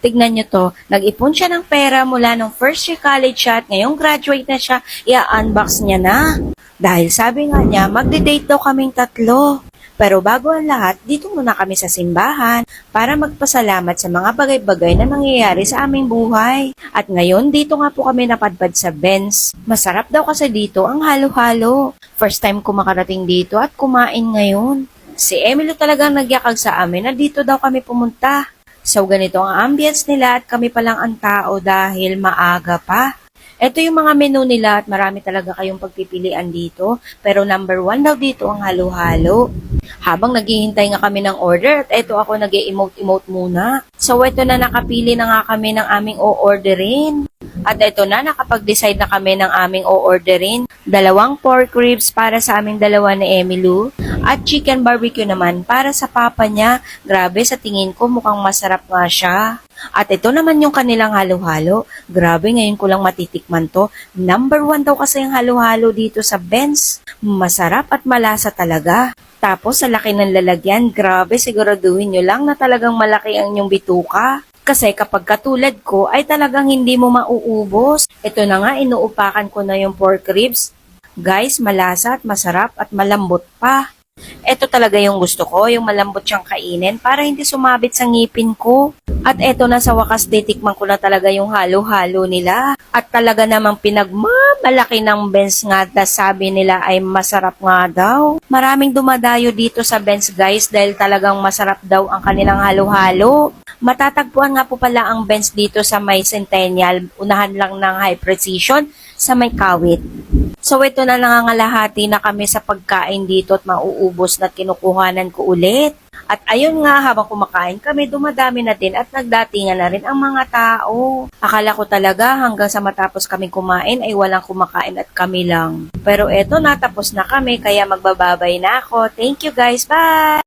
Tignan nyo to, nag-ipon siya ng pera mula nung first year college siya at ngayong graduate na siya, i-unbox niya na. Dahil sabi nga niya, magde-date daw kaming tatlo. Pero bago ang lahat, dito muna kami sa simbahan para magpasalamat sa mga bagay-bagay na nangyayari sa aming buhay. At ngayon, dito nga po kami napadpad sa Benz. Masarap daw kasi dito ang halo-halo. First time ko makarating dito at kumain ngayon. Si Emily talagang nagyakag sa amin na dito daw kami pumunta. So ganito ang ambience nila at kami palang ang tao dahil maaga pa. Ito yung mga menu nila at marami talaga kayong pagpipilian dito. Pero number 1 daw dito ang halo-halo. Habang naghihintay nga kami ng order at eto ako nag-emote-emote muna. So eto na nakapili na nga kami ng aming o-orderin. At eto na nakapag-decide na kami ng aming o-orderin. 2 pork ribs para sa aming dalawa ni Emilu. At chicken barbecue naman para sa papa niya. Grabe, sa tingin ko mukhang masarap nga siya. At ito naman yung kanilang halo-halo. Grabe, ngayon ko lang matitikman to. Number 1 daw kasi yung halo-halo dito sa Benz. Masarap at malasa talaga. Tapos sa laki ng lalagyan, grabe, siguraduhin nyo lang na talagang malaki ang inyong bituka. Kasi kapag katulad ko ay talagang hindi mo mauubos. Ito na nga, inuupakan ko na yung pork ribs. Guys, malasa at masarap at malambot pa. Ito talaga yung gusto ko, yung malambot siyang kainin para hindi sumabit sa ngipin ko. At eto na sa wakas, titikman ko na talaga yung halo-halo nila. At talaga namang pinagmamalaki ng Benz nga na sabi nila ay masarap nga daw. Maraming dumadayo dito sa Benz guys dahil talagang masarap daw ang kanilang halo-halo. Matatagpuan nga po pala ang Benz dito sa may Centennial, unahan lang ng High Precision sa may Kawit. So ito na nangangalahati na kami sa pagkain dito at mauubos na kinukuhanan ko ulit. At ayun nga, habang kumakain kami, dumadami na din at nagdatingan na rin ang mga tao. Akala ko talaga hanggang sa matapos kami kumain ay walang kumakain at kami lang. Pero eto, natapos na kami kaya magbababay na ako. Thank you guys, bye!